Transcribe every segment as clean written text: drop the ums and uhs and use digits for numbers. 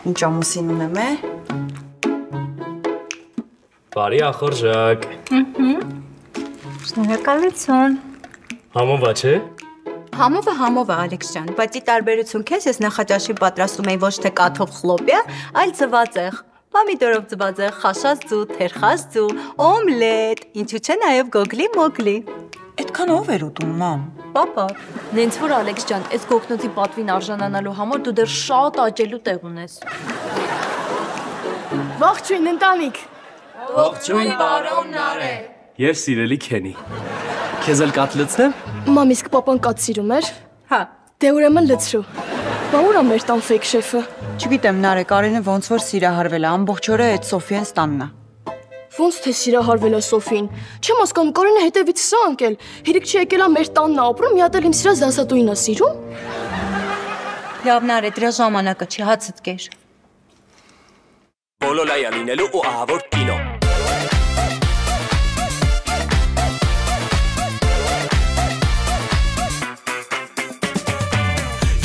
Ինչ ամուսին ունեմ է։ Բարի ախորժակ։ Շնորհակալություն։ Համովա չէ։ Համով է Ալեքս ջան, բայց ի տարբերություն քեզ ես նախաճաշին պատրաստում էի ոչ թե կաթով խլոպյա, այլ ձվածեղ, պամիդորով ձվածեղ, խաշած ձու, թերխած ձու, օմլետ, ինչու՞ չէ նաև գոգլի մոգլի։ Այդքան ով էր ուտում, մամ։ Պապա, Նենց որ Ալեքս ջան, այս գոգնոցի պատվին արժանանալու համար դու դեռ շատ աճելու տեղ ունես։ Ողջույն ընտանիք։ Ողջույն Բարոն Նարե։ Եվ սիրելի Քենի։ Քեզ էլ կատ լցնեմ։ Մամ, իսկ պապան կաթ սիրում էր։ հա, Դե ուրեմն լցրու։ Բա ուր է մեր տան ֆեյք շեֆը։ Չգիտեմ, Նարե, Կարենը ոնց որ սիրահարվել է, ամբողջ օրը այդ Սոֆիան ստանն է։ Ոնց թե սիրահարվել է Սոֆին։ Չեմ հասկանում, Կարենը հետևից սա անկել։ Հերիք չի եկել է մեր տանն ապրում, մի հատ էլ իմ սիրած դասատուին է սիրում։ լավն արե, դրա ժամանակը չի, հացդ կեր։ Բոլոլայա լինելու ու ահավոր կինո։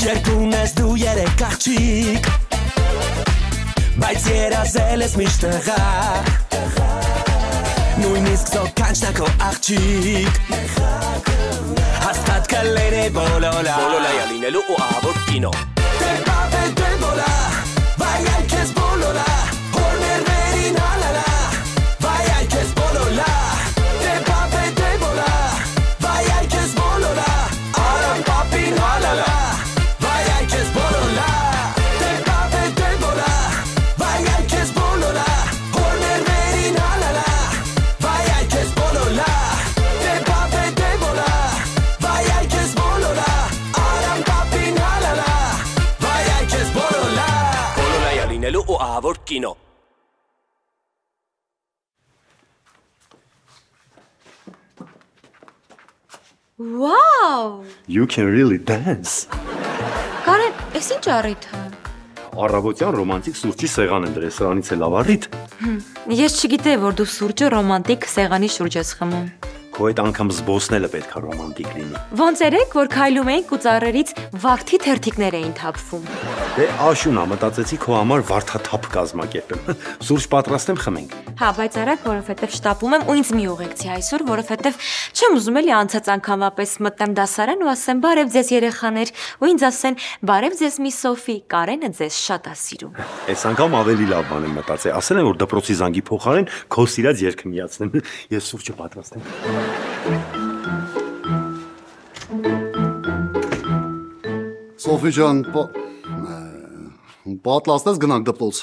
Երկուն ես դու երեք աղջիկ, բայց երազել ես միշտ տղա, նույնիսկ զոքանչն է քո աղջիկ, հաստատ կլեր է բոլոլայա լինելու ու ահավոր կինո։ Դեր բավ է դեր բոլա, վայ այ քեզ բոլոլա, հոր ներվերին հալալա, վայ այ քեզ բոլոլա, դեր բավ է դեր բոլա, վայ այ քեզ բոլոլա, արամ պապին հալալա, վայ այ քեզ բոլոլա, դեր բավ է դեր բոլա, վայ այ քեզ բոլոլա, հոր ներվերին հալալա, վայ այ քեզ բոլոլա, դեր բավ է դեր բոլա, վայ այ քեզ բոլոլա, արամ պապին հալալա, վայ այ քեզ բոլոլա, բոլոլայա լինելու ու ահավոր կինո։ Վաու։ You can really dance. Կարեն, ես ինչ առիթ է։ Առավոտյան ռոմանտիկ սուրճի սեղան են դրել, սրանից է լավ առիթ։ Ես չգիտեի, որ դու սուրճը ռոմանտիկ սեղանի շուրջ ես խմում։ Քո այդ անգամ զբոսնելը պետք է ռոմանտիկ լինի։ Ոնց երեք, որ քայլում էինք ու ծառերից վարդի թերթիկներ էին թափվում։ Դե աշունա, մտածեցի քո համար վարդաթափ կազմակերպեմ։ Սուրճ պատրաստեմ, խմենք։ Հա, բայց արագ, որովհետև շտապում եմ ու ինձ մի ուղեկցի այսօր, որովհետև չեմ ուզում էլի անցած անգամվա պես մտնեմ դասարան ու ասեմ բարև ձեզ երեխաներ, ու ինձ ասեն բարև ձեզ մի Սոֆի, Կարենը ձեզ շատ է սիրում։ Այս անգամ ավելի լավ բան եմ մտածել։ Ասել են որ դպրոցի զանգի փոխարեն քո սիրած երգը միացնեմ։ Ես սուրճը պատրաստեմ։ Սոֆի ջան, պատրաստես գնանք դպրոց։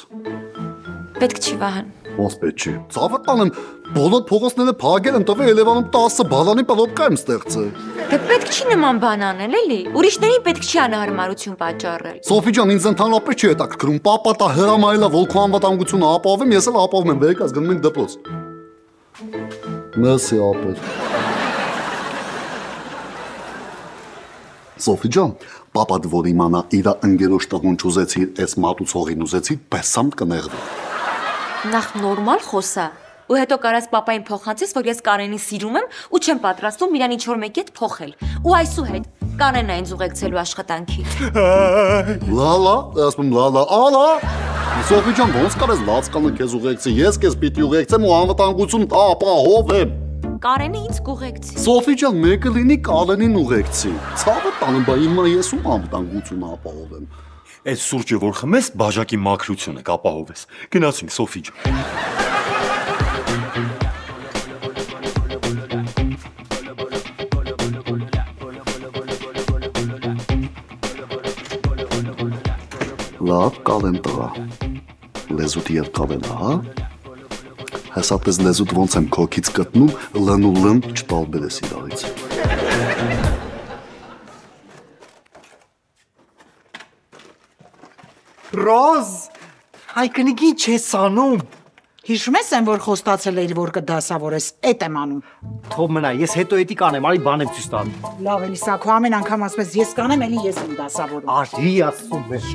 Պետք չի Վահան։ Ոնց պետք չի։ Ցավը տանեմ, բոլոր փողոցները փակել են, տվել Երևանում 10 բալանի պրոբկա եմ ստեղծել։ Դե պետք չի նման բան անել, էլի։ Ուրիշներին պետք չի անհարմարություն պատճառել։ Սոֆի ջան, ինձ ընդհանրապես չի հետաքրքրում, պապա տա հրամայելա ոլքո անվտանգությունը ապահովեմ, ես էլ ապահովում եմ, վերեկած գնում ենք դպրոց։ Մերսի ապեր։ Սոֆի ջան, պապադ որ իմանա իր ընկերոջ տղուն չուզեցի, այս մատուցողին ուզեցի, բեսամ կներվի։ Նախ նորմալ խոսա։ Ու հետո կարաս պապային փոխանցես, որ ես Կարենին սիրում եմ ու չեմ պատրաստում իրան ինչ-որ մեկի հետ փոխել։ Ու այսուհետ Կարենն է ինձ ուղեկցելու աշխատանքի։ Լալա, ասում լալա, ալա։ Սոֆի ջան, ոնց կարես լացկանը քեզ ուղեկցի, ես քեզ պիտի ուղեկցեմ ու անվտանգություն ապահովեմ։ Կարենը ինձ կուղեկցի։ Սոֆի ջան, մեկը լինի Կարենին ուղեկցի։ Ցավը տանում, բա հիմա ես ում անվտանգություն ապահովեմ։ Այս սուրճը որ խմես, բաժակի մաքրությունը կապահովես։ Գնացինք Սոֆի ջան։ Լավ, կալեմ տղա։ Լեզուտ երկավել է, հա։ Հեսապես լեզուտ ոնց եմ քոքից գտնում, լն ու լն չտալբերես իրարից։ Ռոզ, հայկնիկի չես անում։ Հիշում ես են, որ խոստացել էիր, որ կդասավորես, էդ եմ անում։ Թող մնա, ես հետո էդի կանեմ, արի բան եմ ցույց տալու։ Լավ էլի, սա քո ամեն անգամ ասում ես, ես կանեմ, էլի ես եմ դասավորում։ Արի ասում ես։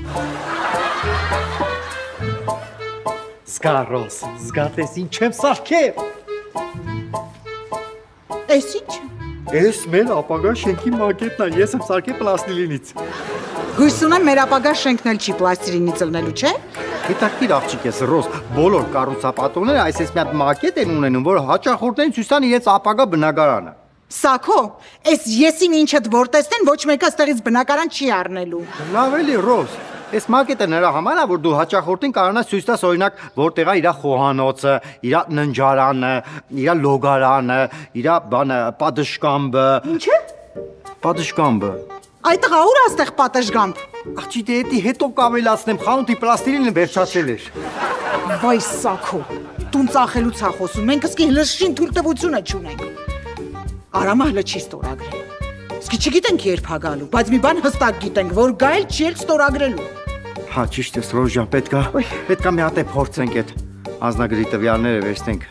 Զգա Ռոզ, զգա տես ինչ եմ սարքել։ Էս ինչ։ Էս մեր ապագա շենքի մակետն է, ես եմ սարքել պլաստիլինից։ Հույս ունեմ մեր ապագա շենքն էլ չի պլաստիլինից ելնելու, չէ։ Հետաքրքիր աղջիկ ես Ռոզ, բոլոր կառուցապատողները այսպես մի հատ մակետ են ունենում, որ հաճախորդներին ցույց տան իրենց ապագա բնակարանը։ Սակո, այս եսին ինչդ որ տեսնեն, ոչ մեկը ստեղից բնակարան չի առնելու։ Լավ էլի Ռոզ, այս մակետը նրա համար է, որ դու հաճախորդին կարողանաս ցույց տաս օրինակ, որտեղ է իր խոհանոցը, իր ննջարանը, իր լոգարանը, իր բանը, պատշգամբը։ Ինչ է։ Պատշգամբը։ Այդտեղ ուր աստեղ պատշգամբ։ Աղջի դե էդի հետո կավելացնեմ, խանութի պլաստիլինը վերջացել էր։ Վայ Սակո, տուն ծախելուց է խոսում, մենք իսկի լշին թույլտվությունը չունենք։ Արամը հլը չի ստորագրել։ Իսկի չգիտենք երբ հա գալու, բայց մի բան հստակ գիտենք, որ գայել չի էլ ստորագրելու։ Հա, ճիշտ է, Ռոժան, պետքա մի հատ է փորձենք այդ անձնագրի տվյալները վերցնենք։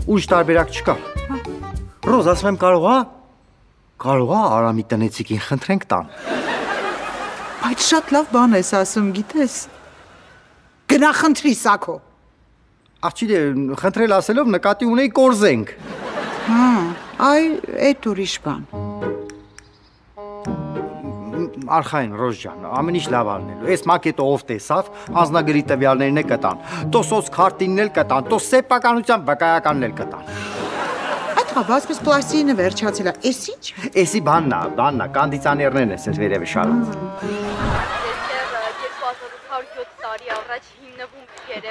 Ուրիշ տարբերակ չկա։ Ռոզ, ասում եմ կարող է Արամի տնեցիկին խնդրենք տան։ Բայց շատ լավ բան ես ասում, գիտես։ Գնա խնդրի Սակո։ Աղջի դե, խնդրել ասելով նկատի ունեի կորզենք։ Այ այդ ուրիշ բան։ Արխային Ռոզ ջան, ամեն ինչ լավ արնելու։ Այս մակետը ով տեսավ, անձնագրի տվյալներն է կտան, տո սոցքարտինն էլ կտան, տո սեփականության վկայականն էլ կտան։ Այդ հաբասպես պլաստիլինը վերջացել է, էս ինչ։ Էսի բանն է, կոնդիցիոներներն է սենց վերևը շարած։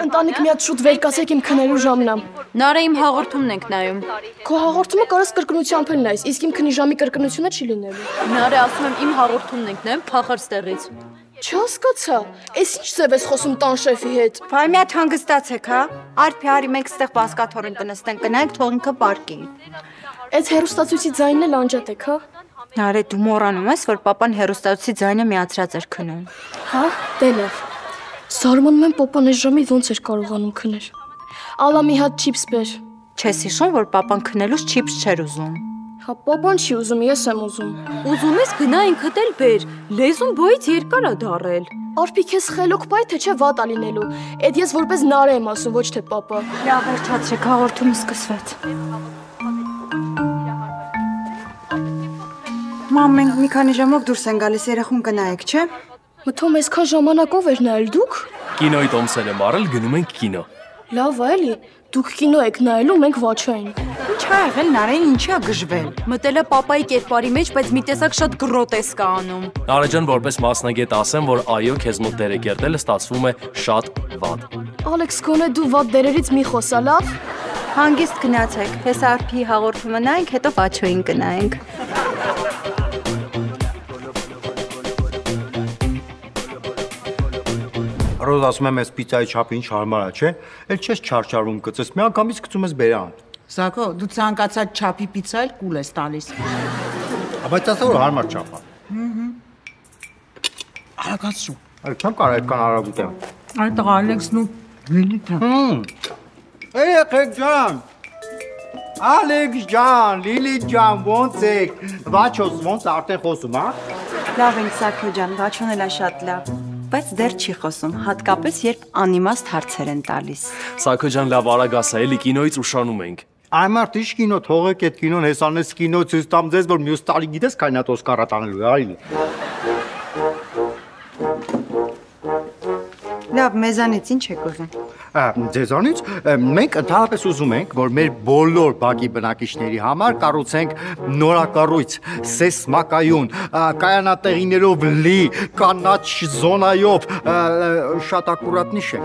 Ընտանիք մի հատ շուտ վեր կասեք իմ քնելու ժամն է։ Նարը իմ հաղորդումն ենք նայում։ Քո հաղորդումը կարաս կրկնությամբ էլ նայես, իսկ իմ քնի ժամի կրկնությունը չի լինելու։ Նարը ասում եմ իմ հաղորդումն ենք նայում, փախար ստեղից։ Չհասկացա, էս ինչ ձև ես խոսում տան շեֆի հետ։ Բայ մի հատ հանգստացեք, հա։ Արփի հարի մենք ստեղ բասկաթորին տնստենք, գնանք թող ինքը պարկի։ Այդ հերոստացույցի ձայնն էլ անջատեք, հա։ Նարե դու մոռանում ես, որ papan հերոստացույցի ձայնը միացրած էր քնում։ Հա, դե լավ։ Զարմանում եմ papan այս ժամի ոնց էր կարողանում քնել։ Ալա մի հատ չիփս բեր։ Չես հիշում, որ papan քնելուց չիփս չէր ուզում։ Հա, papan չի ուզում, ես եմ ուզում։ Ուզում ես գնա ինքդ էլ բեր։ Լեզուն բոյից երկար է դարել։ Արփի քեզ խելոք բայ թե չէ վատ ա լինելու։ Էդ ես որպես նարը եմ ասում, ոչ թե papa։ Լավ վերջացրեք, հաղորդումը սկսվեց։ Մամ, մենք մի քանի ժամով դուրս են գալիս, երախուն կնայեք, չէ։ Մթոմ այսքան ժամանակով էր նայել դուք։ Կինոյի տոմսեր եմ առել, գնում ենք կինո։ Լավ էլի, դուք կինո եք նայելու, մենք վաչային։ Ինչ ա եղել, Նարեն ինչի ա գժվել։ Մտել է papayi կերպարի մեջ, բայց մի տեսակ շատ գրոտեսկ է անում։ Նարե ջան, որպես մասնագետ ասեմ, որ այո, քեզ մոտ դեր է կերտելը ստացվում է շատ վատ։ Ալեքս, գոնե դու վատ դերերից մի խոսա, լավ։ Հանգիստ գնացեք, հես արփի հաղորդումը նայենք, հետո վաչոյին կնայենք։ Ռոզ ասում եմ, այս պիցայի չափը ինչ հարմար է, չէ։ Էլ չես չարչարում կծես, մի անգամից գցում ես բերան։ Սակո, դու ցանկացած չափի պիցա էլ կուլ ես տալիս։ Բայց ասա որ հարմար չափ է։ Արագացրու։ Այլ չեմ կարող այդքան արագ ուտեմ։ Այդտեղ Ալեքսն ու Լիլիթը։ Երեխեք ջան։ Ալեքս ջան, Լիլիթ ջան, ոնց եք։ Վաչոս ոնց արդեն խոսում, հա։ Լավ ենք, Սակո ջան, Վաչոն էլ է շատ լավ, բայց դեռ չի խոսում, հատկապես երբ անիմաստ հարցեր են տալիս։ Սակո ջան, լավ արագ ասա, էլի կինոից ուշանում ենք։ Այ մարդ ինչ կինո, թողեք այդ կինոն, հեսանես կինո ցույց տամ ձեզ, որ մյուս տարի գիտես քայնատ Օսկարա տանելու է, այլ։ Լավ, մեզանից ինչ եք ուզում։ Ձեզանից մենք ընդհանրապես ուզում ենք, որ մեր բոլոր բակի բնակիչների համար կառուցենք նորակառույց, սեսմակայուն, կայանատեղիներով լի, կանաչ զոնայով, շատ ակուրատնիշ է։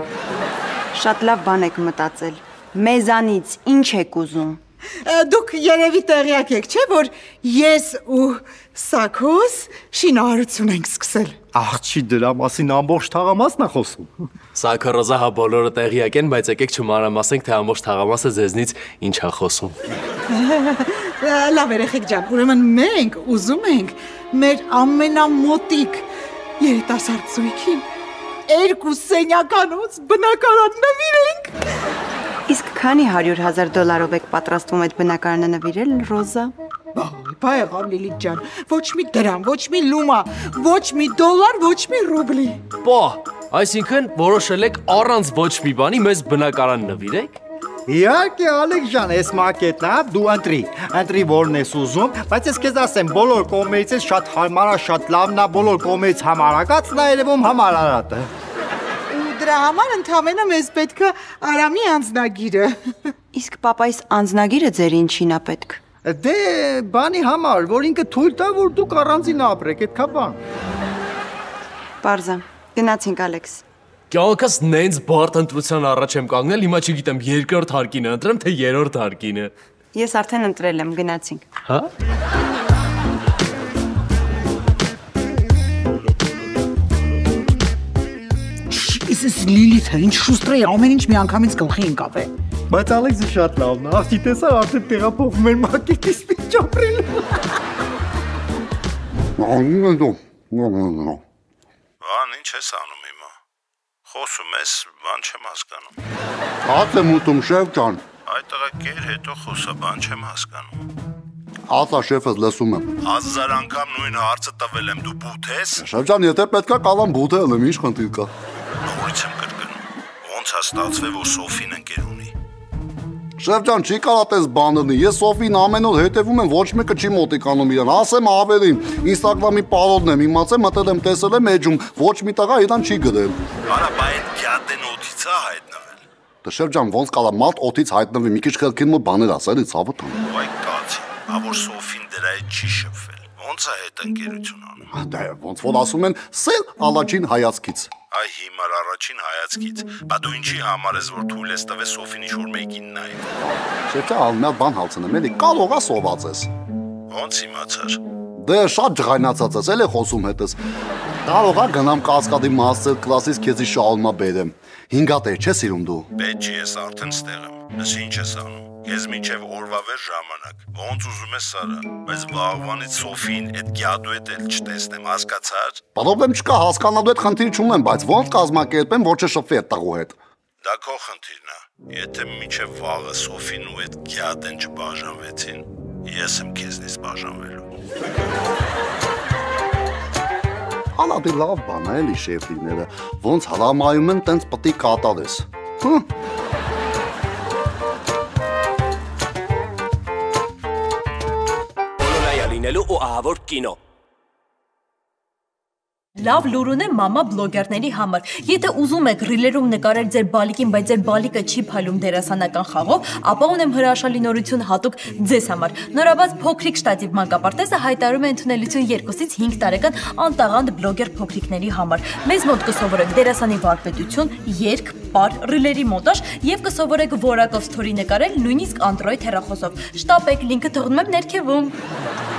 Շատ լավ բան եք մտածել։ Մեզանից ինչ եք ուզում։ Դուք երևի տեղյակ եք, չէ, որ ես ու Սակոս շինարարություն ենք սկսել։ Աղջի դրա մասին ամբողջ թաղամասն է խոսում։ Սակո Ռոզա, հա բոլորը տեղյակ են, բայց եկեք չմանրամասենք, թե ամբողջ թաղամասը ձեզնից ինչ է խոսում։ Լավ երեխեք ջան, ուրեմն մենք ուզում ենք մեր ամենամոտիկ երիտասարդ զույգին 2 սենյականոց բնակարան նվիրենք։ Իսկ քանի $100,000 եք պատրաստվում այդ բնակարանը նվիրել, Ռոզա։ Բայ եղավ Լիլիթ ջան, ոչ մի դրամ, ոչ մի լումա, ոչ մի դոլար, ոչ մի ռուբլի։ Պա, այսինքն որոշել եք առանց ոչ մի բանի մեզ բնակարան նվիրեք։ Իհարկե Ալեքս ջան, այս մակետն է, դու ընտրի որն ես ուզում, բայց ես քեզ ասեմ, բոլոր կողմերից ես շատ հարմար է, շատ լավն է, բոլոր կողմերից համարակացն է երևում համարարատը։ Դրա համար ընդամենը մեզ պետք է Արամի անձնագիրը։ Իսկ պապայիս անձնագիրը ձեր ինչին է պետք։ Դե բանի համար, որ ինքը թույլ տա, որ դուք առանձին ապրեք, այդքա բան։ Պարզա, գնացինք Ալեքս։ Կյանքս նենց բարդ ընտրության առաջ եմ կանգնել, հիմա չգիտեմ երկրորդ հարկինը ընտրեմ, թե երրորդ հարկինը։ Ես արդեն ընտրել եմ, գնացինք։ Հա։ Իսկ Լիլիթը ինչ շուստր է, ամեն ինչ միանգամից գլխի ընկավ է։ Բայց Ալեքսը շատ լավն է, աղջի տեսա արդեն տեղափոխվում էր մակետից պիչ ապրել։ Բան ինչ ես անում հիմա։ Խոսում ես, բան չեմ հասկանում։ Հաց եմ ուտում, շեֆ ջան։ Այդ տղա կեր հետո խոսա, բան չեմ հասկանում։ Ասա շեֆս լսում եմ։ 1000 անգամ նույն հարցը տվել եմ, դու բութ ես։ Շեֆ ջան, եթե պետքա կալամ բութել եմ, ինչ խնդիր կա։ Նորից եմ կրկնում։ Ոնց է ստացվել, որ Սոֆին ընկեր ունի։ Շեֆ ջան, չի կարա տես բանընի, ես Սոֆին ամեն օր հետևում եմ, ոչ մեկը չի մոտիկանում իրան, ասեմ ավելին, Instagram-ի պարոլն եմ, իմացեմ, մտել եմ, տեսել եմ էջում, ոչ մի տղա իրան չի գրել։ Արա, բա այդ գյադեն օդից է հայտնվել։ Դե շեֆ ջան, ոնց կարա մարդ օդից հայտնվի, մի քիչ խելքին մոտ բաներ ասել, ցավը տան։ Վայ կացի, որ Սոֆին դրա հետ չի շփվել։ Ոնց է հետ ընկերություն անում։ Դե ոնց որ ասում են, սել ալաջին հայացքից։ Այ հիմար առաջին հայացքից, բա դու ինչի համար ես, որ թույլ ես տվել Սոֆին ինչ-որ մեկին նայ։ Շեֆ ջան, ալմյալ բան հալցնեմ, էլի կարող է սոված ես։ Ոնց իմացար։ Դե շատ ջղայնացած ես, էլի խոսում հետս։ Կարող է գնամ կասկադի մաստեր կլասից քեզի շաուլմա բերեմ։ 5 տեղ չես սիրում դու։ Պետք չի ես արդեն ստեղ եմ։ Ես ինչ ես անում։ Ես մինչև օրվա վեր ժամանակ։ Ոնց ուզում ես Սարա, բայց վաղվանից Սոֆին այդ գյադու հետ էլ չտեսնեմ, հասկացար։ Պրոբլեմ չկա, հասկանալու հետ խնդիր չունեմ, բայց ոնց կազմակերպեմ, որ չշփվի այդ տղու հետ։ Դա քո խնդիրն է։ Եթե մինչև վաղը Սոֆին ու այդ գյադեն չբաժանվեցին, ես եմ քեզնից բաժանվելու։ Ալադի լավ բան է, էլի շեֆիները, ոնց հրամայում են, տենց պտի կատարես։ լինելու ու ահավոր կինո։ Լավ լուրուն է մամա բլոգերների համար։ Եթե ուզում եք ռիլերում նկարել ձեր բալիկին, բայց ձեր բալիկը չի փալում դերասանական խաղով, ապա ունեմ հրաշալի նորություն հատուկ ձեզ համար։ Նորաբաց փոքրիկ շտատիվ մանկապարտեզը հայտարարում է ընդունելություն 2-ից 5 տարեկան անտաղանդ բլոգեր փոքրիկների համար։ Մեզ մոտ կսովորեք դերասանի վարպետություն, երգ, պար, ռիլերի մոնտաժ եւ կսովորեք որակով սթորի նկարել նույնիսկ Android հեռախոսով։ Շտապեք, լինքը թողնում եմ ներքևում։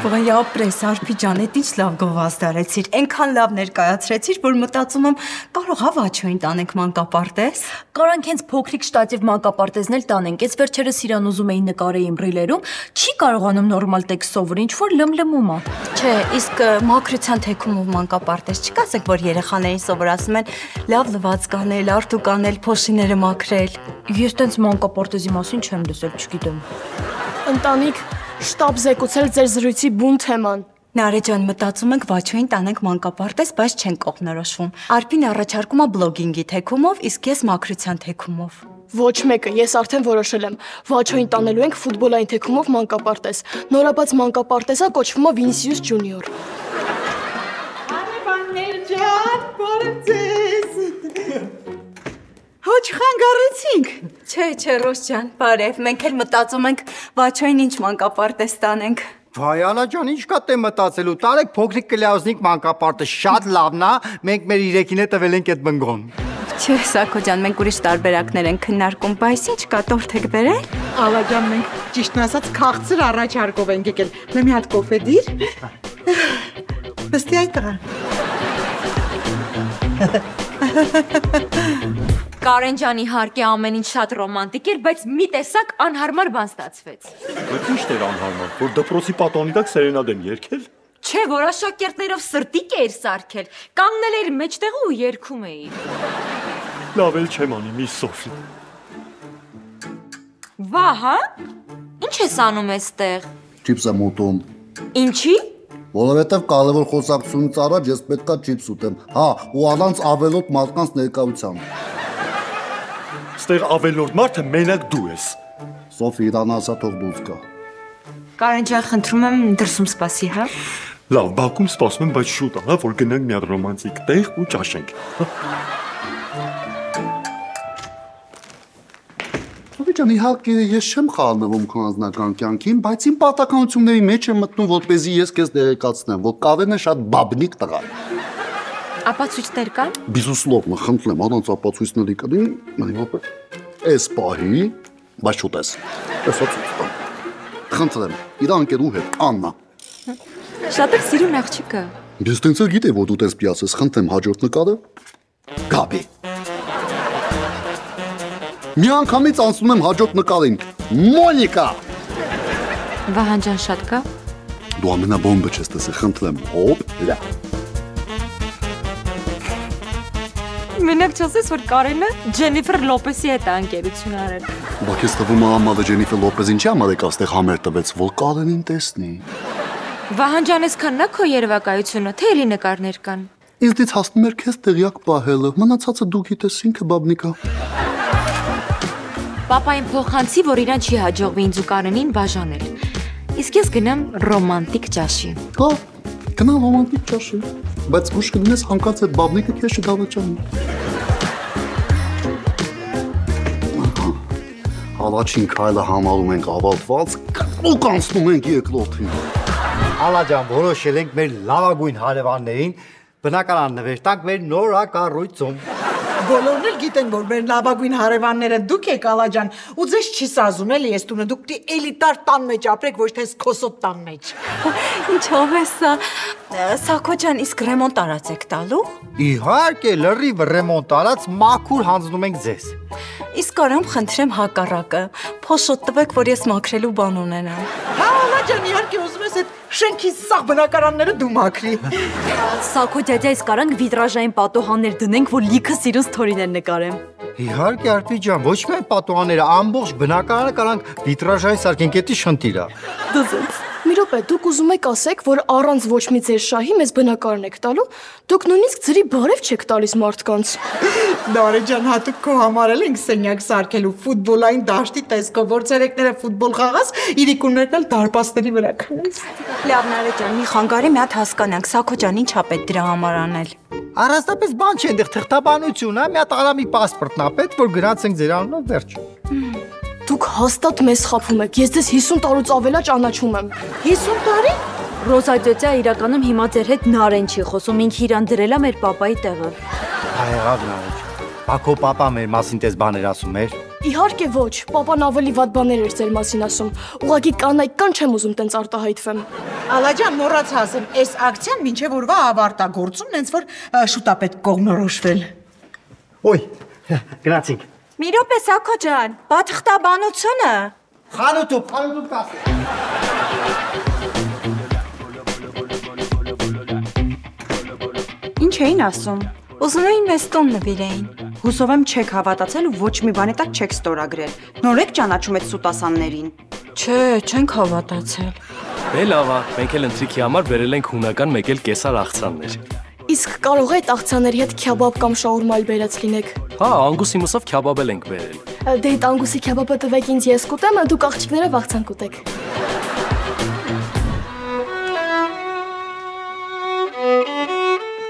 Վայապրես, Արփի ջան, էդ ինչ լավ գովազդ արեցիր։ Այնքան լավ ներկայացրեցիր, որ մտածում եմ, կարող է Վաչոին տանենք մանկապարտեզ։ Կարանք հենց փոքրիկ շտատիվ մանկապարտեզն էլ տանենք։ Ես վերջերս իրան ուզում էի նկարեի իմ ռիլերում, չի կարողանում նորմալ տեքստ սովորել, ինչ որ լմլմում է։ Չէ, իսկ մաքրության թեքումով մանկապարտեզ չկասեք, որ երեխաներին սովորացնում են լավ լվացք անել, արտուկ անել, փոշիները մաքրել։ Ես տենց մանկապարտեզի մասին չեմ լսել, չգիտեմ։ Ընտանիք շտաբ զեկուցել ձեր զրույցի բուն թեման։ Նարե ջան, մտածում ենք Վաչոին տանենք մանկապարտեզ, բայց չենք կողմնորոշվում։ Արփին առաջարկում է բլոգինգի թեքումով, իսկ ես մաքրության թեքումով։ Ոչ մեկը, ես արդեն որոշել եմ։ Վաչոին տանելու ենք ֆուտբոլային թեքումով մանկապարտեզ։ Նորաբաց մանկապարտեզը կոչվում է Վինիսիուս Ջունիոր։ Արևաններ ջան, բարև ձեզ։ Հոչ խանգարեցինք։ Չէ, Ռոս ջան, բարև։ Մենք էլ մտածում ենք Վաչոին ինչ մանկապարտեզ տանենք։ Վայ ջան, ինչ կա տե մտածելու, տարեք փոքրիկ կլյազնիկ մանկապարտեզ, շատ լավն է, մենք մեր իրեքին է տվել ենք այդ բնգոն։ Չէ, Սակո ջան, մենք ուրիշ տարբերակներ ենք քննարկում, բայց ինչ կա, տորթ եք բերել։ Ալա ջան, մենք ճիշտն ասած քաղցր առաջարկով ենք եկել։ Մե մի հատ կոֆե դիր։ Բստի այդ տղա։ Կարեն ջան, իհարկե ամեն ինչ շատ ռոմանտիկ էր, բայց մի տեսակ անհարմար բան ստացվեց։ Բայց ի՞նչն էր անհարմար, որ դպրոցի պատոնի տակ սերենադեն երգել։ Չէ, որ աշակերտներով սրտիկ էր սարքել, կանգնել էր մեջտեղը ու երգում էիր։ Լավ էլ չեմ անի, մի Սոֆի։ Վա, հա? Ինչ ես անում այստեղ։ Չիպս եմ ուտում։ Ինչի։ Որովհետև կարևոր խոսակցությունից առաջ ես պետքա չիպս ուտեմ։ Հա, ու առանց ավելորդ մարդկանց ներկայությամբ։ Ստեղ ավելորդ մարդը մենակ դու ես։ Սոֆի, իրան ասա թող դուրս գա։ Կարեն ջան, խնդրում եմ դրսում սպասի, հա։ Լավ, բակում սպասում եմ, բայց շուտ ա, որ գնանք մի հատ ռոմանտիկ տեղ ու ճաշենք։ Սովի ջան, իհարկե ես չեմ խառնվում քո անձնական կյանքին, բայց իմ պարտականությունների մեջ եմ մտնում, որպեսզի ես քեզ տեղեկացնեմ, որ Կարենը շատ բաբնիկ տղա է։ Ապացույցներ կան։ Բիզուսլովնա, խնդրեմ, առանց ապացույցների կդին, այս պահի, բայց շուտ ես։ Տեսացույց տամ։ Խնդրեմ, իր անկերու հետ, Աննա։ Շատ եք սիրուն աղջիկը։ Ես տենց էլ գիտեի, որ դու տես պիասես, խնդրեմ հաջորդ նկարը։ Գաբի։ Մի անգամից անցնում եմ հաջորդ նկարին։ Մոնիկա։ Վահան ջան, շատ կա։ Դու ամենաբոմբը չես տեսել, խնդրեմ, հոպ, լա։ Մենակ չասես, որ Կարենը Ջենիֆեր Լոպեսի հետ է ընկերություն արել։ Բայց ես թվում է ամալը Ջենիֆեր Լոպեզին չի ամալ եկավ ստեղ համեր տվեց, որ Կարենին տեսնի։ Վահան ջան, այսքանն է քո երևակայությունը, թե էլի նկարներ կան։ Ինձ հասնում էր քեզ տեղյակ պահելը, մնացածը դու գիտես ինքը բաբնիկա։ Պապային փոխանցի, որ իրան չի հաջողվի ինձ ու Կարենին բաժանել։ Իսկ ես գնամ ռոմանտիկ ճաշի։ Հա, գնա ռոմանտիկ ճաշի, բայց ուշ կդնես հանկած այդ բաբնիկը քեզ չդավաճանի։ Առաջին քայլը համարում ենք ավարտված, ու կանցնում ենք երկրորդին։ Ալա ջան, որոշել ենք մեր լավագույն հարևաններին բնականան նվեր տանք մեր նորակառույցում։ Բոլորն էլ գիտեն, որ մեր լավագույն հարևանները դուք եք, Ալա ջան, ու ձեզ չի սազում էլի այս տունը, դուք պիտի էլիտար տան մեջ ապրեք, ոչ թե քոսոտ տան մեջ։ Ինչով է սա։ Սակո ջան, իսկ ռեմոնտ արած եք տալու։ Իհարկե, լրիվ ռեմոնտ արած մաքուր հանձնում ենք ձեզ։ Իսկ արամ խնդրեմ հակառակը։ Փոշոտ տվեք, որ ես մաքրելու բան ունենամ։ Հա, Ալա ջան, իհարկե ուզում ես այդ շենքի սաղ բնակարանները դու մաքրի։ Սակո ջաջա, իսկ արանք վիտրաժային պատոհաններ դնենք, որ լիքը սիրուն սթորիներ նկարեմ։ Իհարկե, Արփի ջան, ոչ միայն պատուհանները, ամբողջ բնակարանը կարանք վիտրաժային սարքենք, էդի շնտիր է։ Դզենց։ Մի րոպե, դուք ուզում եք ասեք, որ առանց ոչ մի ձեր շահի մեզ բնակարան եք տալու, դուք նույնիսկ ձրի բարև չեք տալիս մարդկանց։ Նարե ջան, հատուկ քո համար էլ ենք սենյակ սարքելու ֆուտբոլային դաշտի տեսքով, որ ցերեկները ֆուտբոլ խաղաս, իրիկուններն էլ դարպասների վրա քնես։ Լավ, Նարե ջան, մի խանգարի մի հատ հասկանանք, Սակո ջան, ինչ ա պետք դրա համար անել։ Առանձնապես բան չի, այնտեղ թղթաբանություն է, մի հատ արամի պասպորտն է պետք, որ գնացենք ձեր անունով վերջ։ Դուք հաստատ մեզ խափում եք, ես ձեզ 50 տարուց ավելա ճանաչում եմ։ 50 տարի։ Ռոզա ջոջա իրականում հիմա ձեր հետ Նարեն չի խոսում, ինքը իրան դրել է մեր պապայի տեղը։ Այ Նարեջ։ Բա քո պապա մեր մասին տես բաներ ասում էր։ Իհարկե ոչ, պապան ավելի վատ բաներ էր ձեր մասին ասում։ Ուղղակի կանայքան չեմ ուզում տենց արտահայտվեմ։ Ալա ջան, մոռաց ասեմ, այս ակցիան մինչև օրվա ավարտա գործում, հենց որ շուտա պետք կողմնորոշվել։ Ոյ, գնացինք։ Մի րոպե, Սակո ջան, բա թղթաբանությունը։ Խանութով կասի։ Ինչ էին ասում։ Ուզում էին մեզ տուն նվիրեին։ Հուսով եմ չեք հավատացել ու ոչ մի բանի տակ չեք ստորագրել։ Նոր եք ճանաչում այդ սուտասաններին։ Չէ, չենք հավատացել։ Դե լավ է, մենք էլ ընթրիքի համար բերել ենք հունական մեկ էլ կեսար աղցաններ։ Իսկ կարող է այդ աղցաների հետ քյաբաբ կամ շաուրմա բերած լինեք։ Հա, անգուսի մսով քյաբաբ էլ ենք բերել։ Դե այդ անգուսի քյաբաբը տվեք ինձ, ես կուտեմ, դուք աղջիկներով աղցան կուտեք։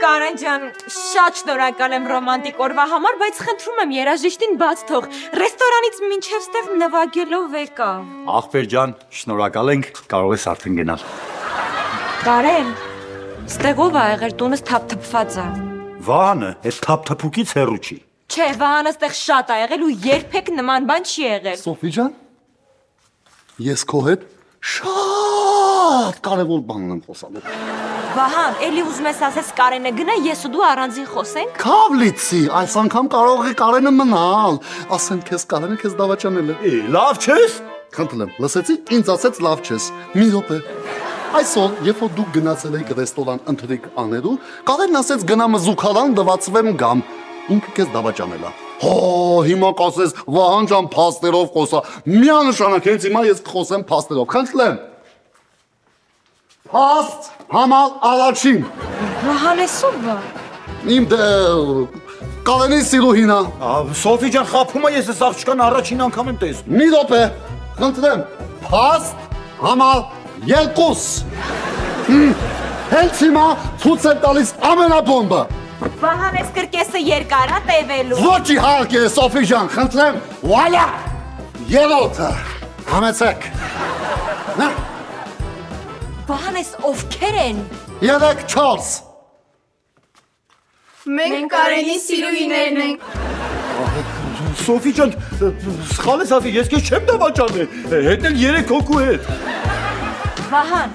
Կարեն ջան, շատ շնորհակալ եմ ռոմանտիկ օրվա համար, բայց խնդրում եմ երաժիշտին բաց թող։ Ռեստորանից մինչև ստեղ նվագելով եկավ։ Ախպեր ջան, շնորհակալ ենք, կարող ես արդեն գնալ։ Կարեն, ստեղով ա եղել տունս թափթփված է։ Վահանը, այդ թափթփուկից հեռու չի։ Չէ, Վահանը ստեղ շատ ա եղել ու երբեք նման բան չի եղել։ Սոֆի ջան, ես քո հետ շատ կարևոր բան եմ խոսալու։ Վահան, էլի ուզում ես ասես Կարենը գնա, ես ու դու առանձին խոսենք։ Քավլիցի, այս անգամ կարող է Կարենը մնալ։ Ասեմ քեզ Կարենը քեզ դավաճանել է։ Լավ չես։ Խնդրեմ, լսեցի, ինձ ասեց լավ չես։ Մի րոպե։ Այսօր, երբ որ դուք գնացել եք ռեստորան ընթրիք անելու, Կարենն ասեց գնա մզուկալան դվացվեմ գամ։ Ինքը քեզ դավաճանել է։ Հո, հիմա կասես Վահան ջան փաստերով խոսա։ Միանշանակ հենց հիմա ես կխոսեմ փաստերով։ Խնդրեմ։ Փաստ համալ առաջին։ Վահանեսովը։ Իմ դե Կարենի սիրուհինա։ Սոֆի ջան, խափում է, ես այս աղջկան առաջին անգամ եմ տեսնում։ Մի րոպե, խնդրեմ, փաստ համալ երկուս։ Հենց հիմա ցույց եմ տալիս ամենաբոմբը։ Վահանես կրկեսը երկար է տևելու։ Ոչ իհարկե, Սոֆի ջան, խնդրեմ, վալա։ Երրորդը։ Համեցեք։ Նա։ Վահան, ես ովքեր են։ 3-4։ Մենք Կարենի սիրուհիներն ենք։ Սոֆի ջան, սխալ ես ասի, ես քեզ չեմ դավաճանել, հետ էլ 3 հոգու հետ։ Վահան,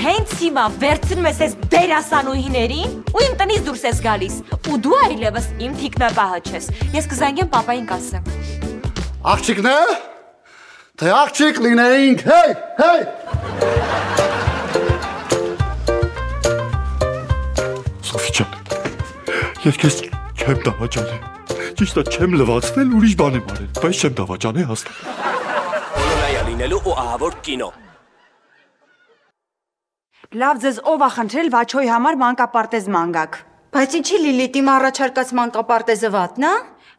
հենց հիմա վերցնում ես այս դերասանուհիներին ու իմ տնից դուրս ես գալիս։ Ու դու այլևս իմ թիկնապահը չես։ Ես կզանգեմ պապային կասեմ։ Աղջիկներ, թե աղջիկ լինեինք, հեյ։ Սոֆի ջան, ես քեզ չեմ դավաճանել։ Ճիշտ է, չեմ լվացվել, ուրիշ բան եմ արել, բայց չեմ դավաճանել հաստատ։ Բոլորայա լինելու ու ահավոր կինո։ Լավ, ձեզ ով ա խնդրել Վաչոյի համար մանկապարտեզ մանգակ։ Բայց ինչի Լիլիթ իմ առաջարկած մանկապարտեզը վատն է։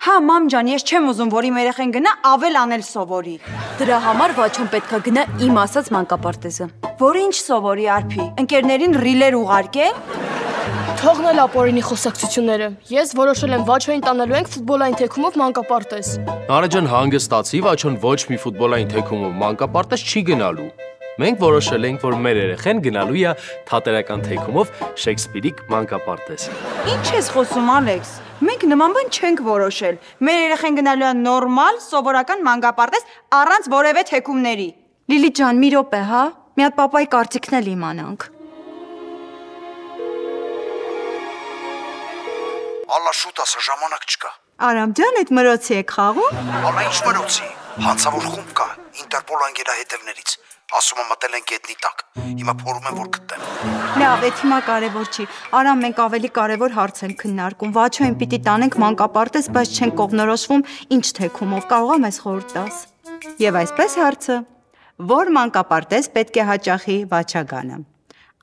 Հա, մամ ջան, ես չեմ ուզում, որ իմ երեխեն գնա ավել անել սովորի։ Դրա համար Վաչոն պետքա գնա իմ ասած մանկապարտեզը։ Որը ինչ սովորի արփի։ Ընկերներին ռիլեր ուղարկե։ Թողնել ապորինի խոսակցությունները։ Ես որոշել եմ Վաչոյին տանելու ենք ֆուտբոլային թեքումով մանկապարտեզ։ Նարեկ ջան, հանգստացի, Վաչոն ոչ մի ֆուտբոլային թեքումով մանկապարտեզ չի գնալու։ Մենք որոշել ենք, որ մեր երեխեն գնալու է թատերական թեքումով Շեքսպիրի մանկապարտեզ։ Ինչ ես խոսում, Ալեքս։ Մենք նման բան չենք որոշել։ Մեր երեխեն գնալու է նորմալ, սովորական մանկապարտեզ առանց որևէ թեքումների։ Լիլիթ ջան, մի րոպե, հա։ Մի հատ պապայի կարծիքն էլ իմանանք։ Ալլա շուտ ասա, ժամանակ չկա։ Արամ ջան, այդ մրոցի եք խաղում։ Ալլա ինչ մրոցի։ Հանցավոր խումբ կա, Ինտերպոլ անգելա հետևներից։ Ասում եմ մտել են գետնի տակ։ Հիմա փորում են որ գտնեն։ Լավ, այդ հիմա կարևոր չի։ Արամ, մենք ավելի կարևոր հարց ենք քննարկում։ Վաչոյին պիտի տանենք մանկապարտեզ, բայց չենք կողնորոշվում ինչ թեքումով։ Կարող եմ այս խորհուրդ տաս։ Եվ այսպես հարցը. որ մանկապարտեզ պետք է հաճախի Վաչագանը։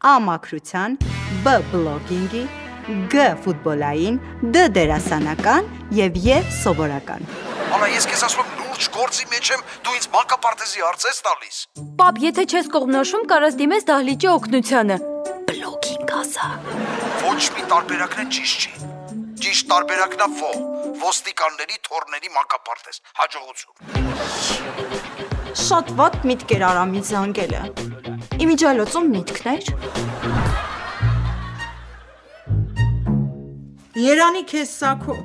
A մաքրության, B բլոգինգի, G ֆուտբոլային, D դերասանական եւ E սովորական։ Ալա ես քեզ ասում եմ լուրջ գործի մեջ եմ, դու ինձ մանկապարտեզի հարց ես տալիս։ Պապ, եթե չես կողմնորոշում, կարաս դիմես դահլիճի օգնությանը։ Բլոգինգ ասա։ Ոչ մի տարբերակն ճիշտ չի։ Ճիշտ տարբերակն է ոստիկանների թորների մանկապարտեզ։ Հաջողություն։ Շատ վատ միտք էր Արամի զանգելը։ Իմիջիալոցում միտքներ։ Երանի քեզ Սաքո,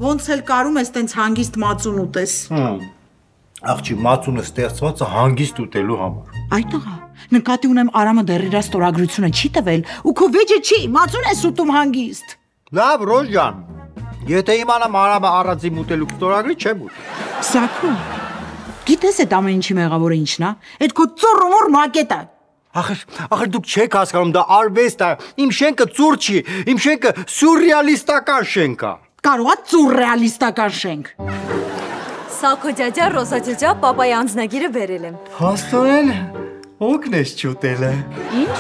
ոնց էլ կարում ես տենց հանգիստ մածուն ուտես։ Աղջի, մածունը ստեղծված է հանգիստ ուտելու համար։ Այդ տղա, նկատի ունեմ Արամը դեռ իր ստորագրությունը չի տվել, ու քո վեճը չի, մածուն ես ուտում հանգիստ։ Լավ, Ռոժ ջան, եթե իմանամ Արամը առանձին ուտելու ստորագրի չեմ ուտի։ Սաքո, գիտես այդ ամեն ինչի մեղավորը ինչն է։ Այդ քո ծոռոմոր մակետը։ Ախր դուք չեք հասկանում, դա արվեստ է, իմ շենքը ծուռ չի, իմ շենքը սյուրռեալիստական շենք է։ Կարող է սյուրռեալիստական շենք։ Սաքո ջաջա, Ռոզա ջաջա, պապայի անձնագիրը բերել եմ։ Հաստորեն օգնես չուտելը։ Ինչ։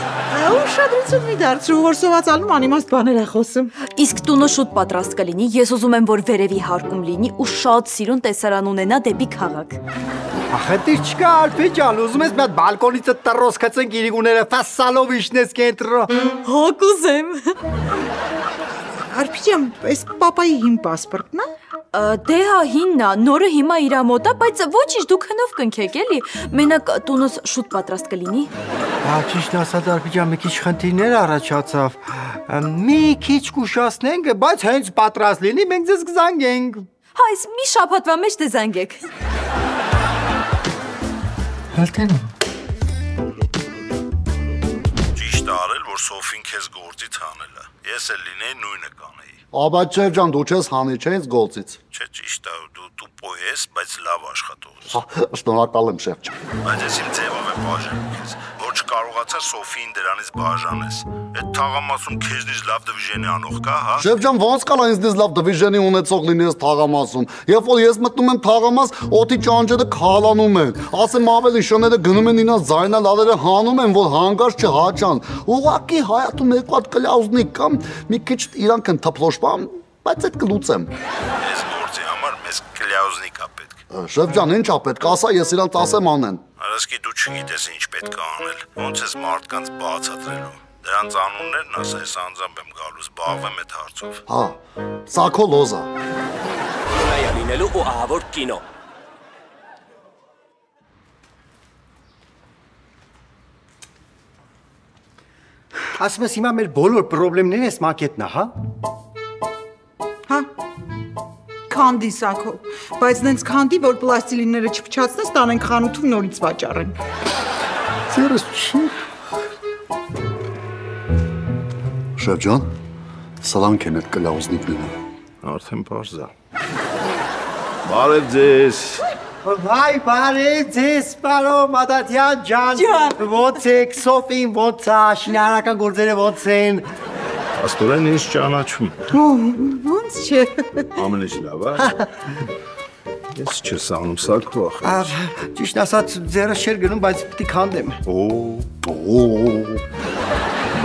Ուշադրություն մի դարձրու, որ սովածալում անիմաստ բաներ է խոսում։ Իսկ տունը շուտ պատրաստ կլինի, ես ուզում եմ, որ վերևի հարկում լինի ու շատ սիրուն տեսարան ունենա դեպի քաղաք։ Ախը դի չկա Ալփի ջան, ուզում ես մի հատ բալկոնից տրոս քցենք իրիգուները ֆասալով իշնես կենտրո։ Հոգ ուզեմ։ Ալփի ջան, այս պապայի հին պասպորտն է։ Դե հա հինն է, նորը հիմա իրա մոտ է, բայց ոչինչ դուք հնով կնքեք էլի։ Մենակ տունս շուտ պատրաստ կլինի։ Հա, ճիշտ ասած Ալփի ջան, մի քիչ խնդիրներ առաջացավ։ Մի քիչ կուշացնենք, բայց հենց պատրաստ լինի, մենք ձեզ կզանգենք։ Հա, այս մի շաբաթվա մեջ դե զանգեք։ Հալտենո։ Ճիշտ է արել, որ Սոֆին քեզ գործից հանել է։ Ես էլ լինեի նույնը կանեի։ Աբաչև ջան, դու չես հանի, չէ՞ ինձ գործից։ Չէ, ճիշտ է, դու պոյ ես, բայց լավ աշխատող ես։ Շնորհակալ եմ, շեֆ ջան։ Բայց ես իմ ձևով եմ բաժանում քեզ, որ չկարողացա Սոֆիին դրանից բաժանես։ Այդ թաղամասում քեզնից լավ դիվիժենի անող կա, հա։ Շեֆ ջան, ոնց կարա ինձնից լավ դիվիժենի ունեցող լինի այս թաղամասում։ Երբ որ ես մտնում եմ թաղամաս, օդի ճանճերը քալանում են։ Ասեմ ավելի շները գնում են ինձ զայնալարերը հանում են, որ հանգարց չհաճան։ Ուղղակի հայատում երկու հատ կլյազնիկ կամ մի քիչ իրանք են թփլոշպան, բայց այդ կլուծեմ։ Այս գործի համար մեզ կլյազնիկ է պետք։ Շեֆ ջան, ինչ է պետք, ասա, ես իրանց ասեմ անեն։ Արասկի դու չգիտես ինչ պետք է անել։ Ոնց ես մարդկանց բացատրելու։ Դրանց անուններն ասա, ես անձամբ եմ գալու, զբաղվեմ այդ հարցով։ Հա, Սաքո Լոզա։ Բոլորայա լինելու ու ահավոր կինո։ Ասում ես հիմա մեր բոլոր խնդիրներն էս մակետնա, հա։ Հա։ Քանդի Սաքո, բայց նենց քանդի, որ պլաստիլինները չփչացնես, տանենք խանութում նորից վաճառեն։ Ձերս չի։ Շեֆ ջան, սալանք են այդ կլաուզնիկները։ Արդեն բարձ է։ Բարև ձեզ։ Վայ, բարև ձեզ, պարոն Մադաթյան ջան։ Ո՞նց եք, Սոֆին ո՞նց է, շինարարական գործերը ո՞նց են։ Աստորեն ինձ ճանաչում։ Ոնց չէ։ Ամեն ինչ լավ է։ Ես չես անում Սաքո ախր։ Ճիշտ ասած, ձեռս չէր գնում, բայց պիտի քանդեմ։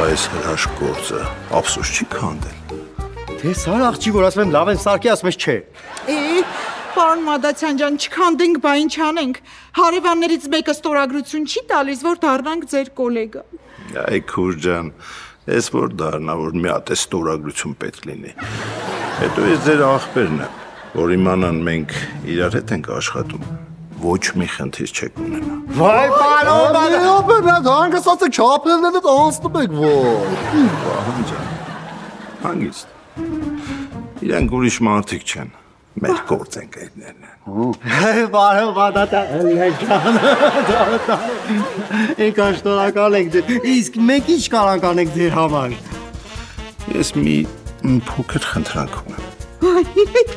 Բայց հրաշք գործ է, ափսոս չի քանդել։ Թե սար աղջի, որ ասում եմ լավ եմ սարքի, ասում ես չէ։ Պարոն Մադաթյան ջան, չքանդենք, բա ինչ անենք։ Հարևաններից մեկը ստորագրություն չի տալիս, որ դառնանք ձեր գոլեգա։ Այ քուր ջան, ես որ դառնա, որ մի հատ ստորագրություն պետք լինի։ Հետո ես ձեր աղբերն եմ, որ իմանան մենք իրար հետ ենք աշխատում։ Ոչ մի խնդիր չեք ունենա։ Վայ, պարոն Մադաթյան, հանգստացեք չափերներդ անցնում եք որ։ Վահան ջան, հանգիստ։ Իրանք ուրիշ մարդիկ չեն, մեր գործընկերներն են։ Պարոն Մադաթյան ջան, ինքան շնորհակալ ենք ձեր, իսկ մենք ինչ կարող անենք ձեր համար։ Ես մի փոքր խնդրանք ունեմ։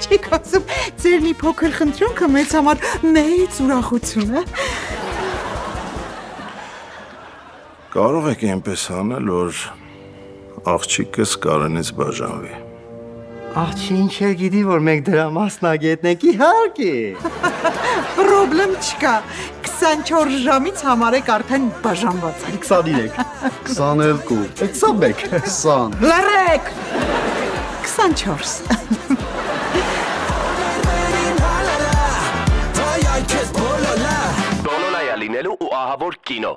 Չեք ասում, ձեր մի փոքր խնդրանքը մեզ համար մեծ ուրախություն է։ Կարող եք այնպես անել, որ աղջիկս Կարենից բաժանվի։ Աղջի ինչ է գիտի, որ մենք դրա մասնագետն ենք, իհարկե։ Պրոբլեմ չկա, 24 ժամից համարեք արդեն բաժանված ենք։ 23, 22, 21, 20։ Լռեք։ 24։ Բոլոլայա լինելու ու ահավոր կինո